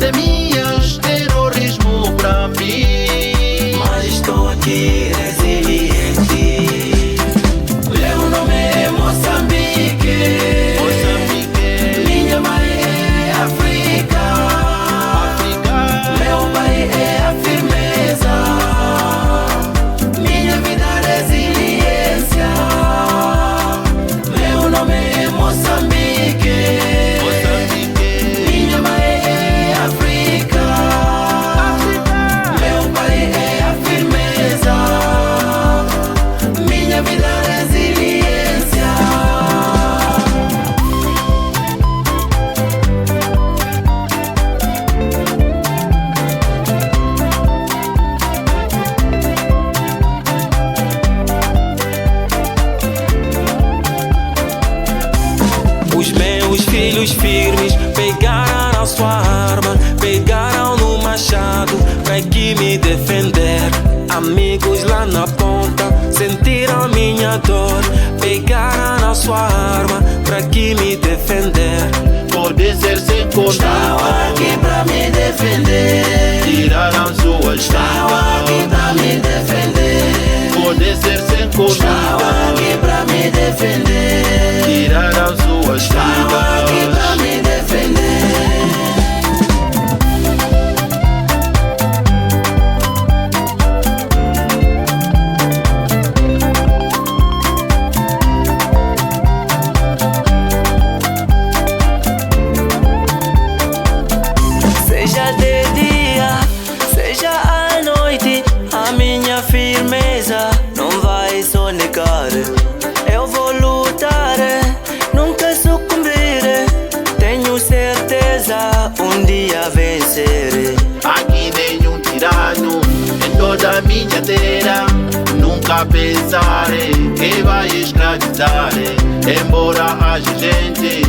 pandemias, terrorismo pra mim. Mas estou aqui resiliente. Meu nome é Moçambique. Minha mãe é África. Meu pai é a firmeza. Minha vida é resiliência. Meu nome é Moçambique. Minha mãe é África. Meu pai é a firmeza. Minha vida é resiliência. Os meus filhos firmes pegaram a sua arma, pegaram no machado pra que me defender. Amigos lá na ponta sentiram minha dor, pegaram a sua arma pra que me defender. Pode ser sem controle. Estão aqui pra me defender. Tiraram suas Estão aqui vidas. pra me defender. Pode ser sem Estão aqui controle. pra me defender. Tiraram suas Estão aqui pra vidas. me defender. Seja de dia, seja à noite, a minha firmeza não vai sonegar. Eu vou lutar, nunca sucumbir. Tenho certeza, um dia vencer. Aqui nenhum tirano em toda a minha terra nunca pensarei que vai escravizar. Embora haja gente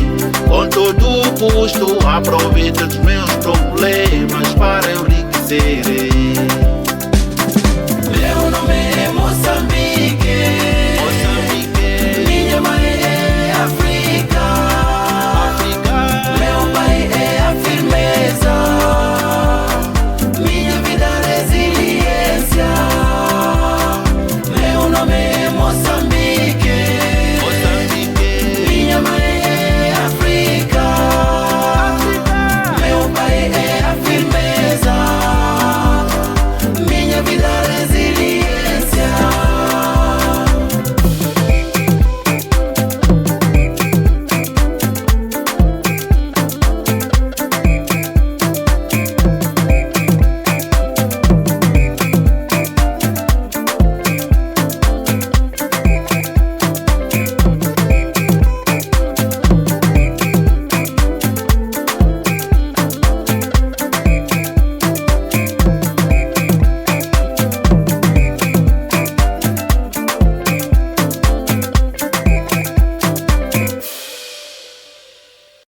com todo o custo aproveita dos meus problemas para enriquecer.